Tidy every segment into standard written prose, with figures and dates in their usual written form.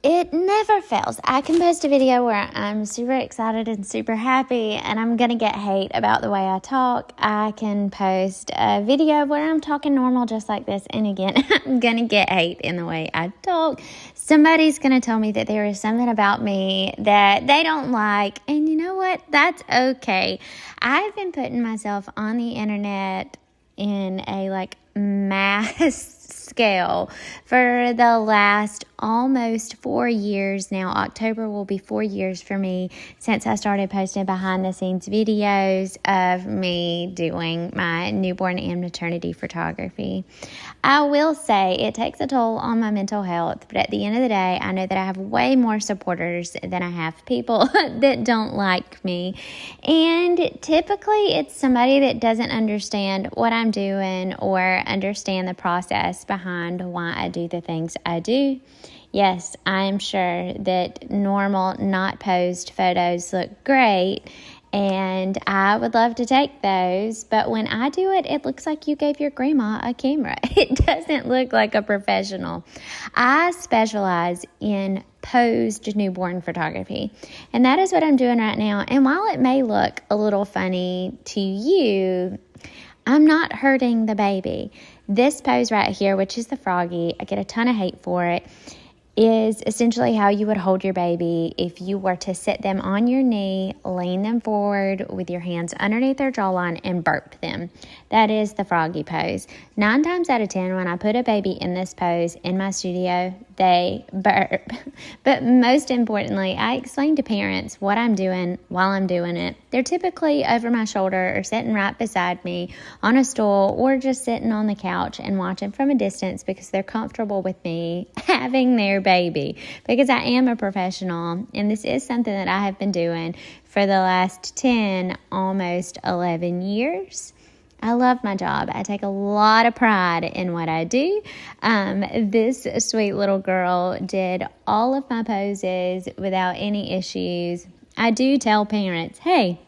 It never fails. I can post a video where I'm super excited and super happy and I'm going to get hate about the way I talk. I can post a video where I'm talking normal just like this, and again, I'm going to get hate in the way I talk. Somebody's going to tell me that there is something about me that they don't like, and you know what? That's okay. I've been putting myself on the internet in a mass scale for the last almost 4 years now. October will be 4 years for me since I started posting behind the scenes videos of me doing my newborn and maternity photography. I will say it takes a toll on my mental health, but at the end of the day, I know that I have way more supporters than I have people that don't like me. And typically it's somebody that doesn't understand what I'm doing or understand the process behind why I do the things I do. Yes, I'm sure that normal, not posed photos look great, and I would love to take those, but when I do it, it looks like you gave your grandma a camera. It doesn't look like a professional. I specialize in posed newborn photography, and that is what I'm doing right now. And while it may look a little funny to you, I'm not hurting the baby. This pose right here, which is the Froggy, I get a ton of hate for it, is essentially how you would hold your baby if you were to sit them on your knee, lean them forward with your hands underneath their jawline, and burp them. That is the Froggy pose. 9 times out of 10, when I put a baby in this pose in my studio, they burp. But most importantly, I explain to parents what I'm doing while I'm doing it. They're typically over my shoulder or sitting right beside me on a stool or just sitting on the couch and watching from a distance because they're comfortable with me having their baby, because I am a professional, and this is something that I have been doing for the last 10, almost 11 years. I love my job. I take a lot of pride in what I do. This sweet little girl did all of my poses without any issues. I do tell parents, hey,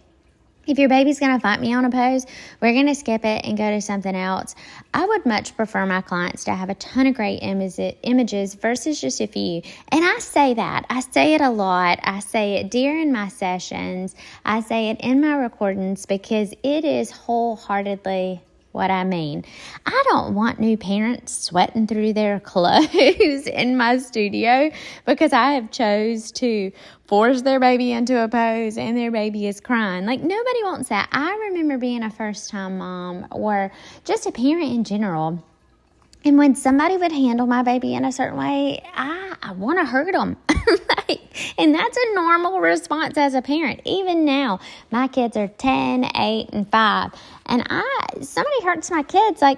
if your baby's going to fight me on a pose, we're going to skip it and go to something else. I would much prefer my clients to have a ton of great images versus just a few. And I say that. I say it a lot. I say it during my sessions. I say it in my recordings because it is wholeheartedly what I mean. I don't want new parents sweating through their clothes in my studio because I have chose to force their baby into a pose and their baby is crying. Nobody wants that. I remember being a first-time mom or just a parent in general. And when somebody would handle my baby in a certain way, I want to hurt them. And that's a normal response as a parent. Even now, my kids are 10, 8, and 5. And somebody hurts my kids, I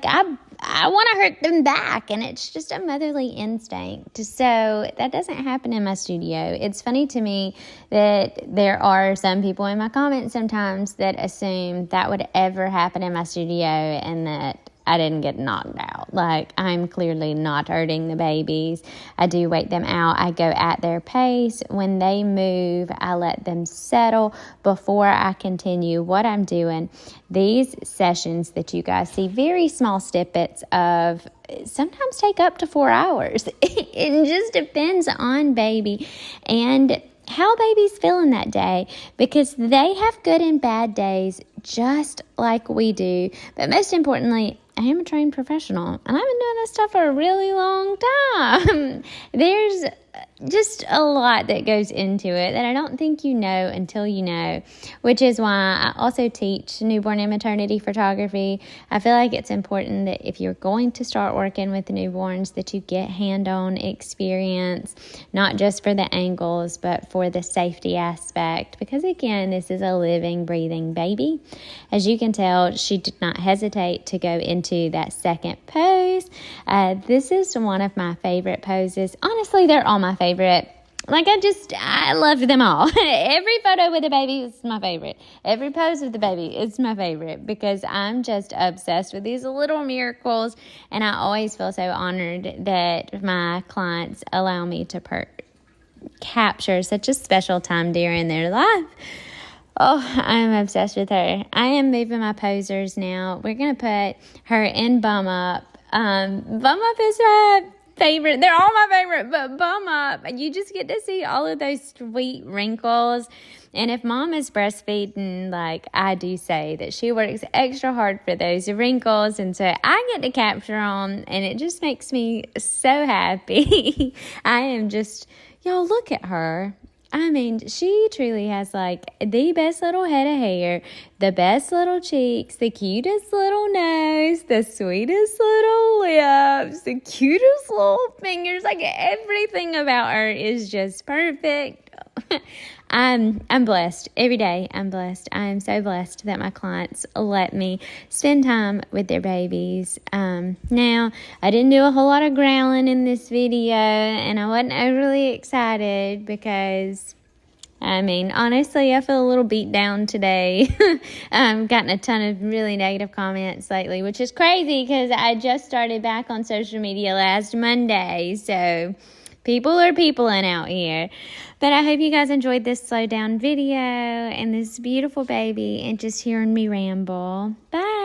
want to hurt them back. And it's just a motherly instinct. So that doesn't happen in my studio. It's funny to me that there are some people in my comments sometimes that assume that would ever happen in my studio and that I didn't get knocked out. I'm clearly not hurting the babies. I do wait them out. I go at their pace. When they move, I let them settle before I continue what I'm doing. These sessions that you guys see, very small snippets of, sometimes take up to 4 hours. It just depends on baby and how baby's feeling that day, because they have good and bad days just like we do. But most importantly, I am a trained professional, and I've been doing this stuff for a really long time. There's just a lot that goes into it that I don't think you know until you know, which is why I also teach newborn and maternity photography. I feel like it's important that if you're going to start working with newborns, that you get hand-on experience, not just for the angles, but for the safety aspect, because again, this is a living, breathing baby. As you can tell, she did not hesitate to go into that second pose. This is one of my favorite poses. Honestly, they're all my favorite. I love them all. Every photo with a baby is my favorite. Every pose with the baby is my favorite because I'm just obsessed with these little miracles, and I always feel so honored that my clients allow me to capture such a special time during their life. Oh, I'm obsessed with her. I am moving my posers now. We're going to put her in bum up. Bum up is favorite. They're all my favorite, but bum up. You just get to see all of those sweet wrinkles. And if mom is breastfeeding, like I do say that she works extra hard for those wrinkles. And so I get to capture them, and it just makes me so happy. I am just, y'all look at her. I mean, she truly has like the best little head of hair, the best little cheeks, the cutest little nose, the sweetest little lips, the cutest little fingers. Like everything about her is just perfect. I'm blessed every day. I'm blessed. I am so blessed that my clients let me spend time with their babies. Now, I didn't do a whole lot of growling in this video, and I wasn't overly excited because, I mean, honestly, I feel a little beat down today. I've gotten a ton of really negative comments lately, which is crazy because I just started back on social media last Monday. So people are peopling out here. But I hope you guys enjoyed this slow down video and this beautiful baby and just hearing me ramble. Bye.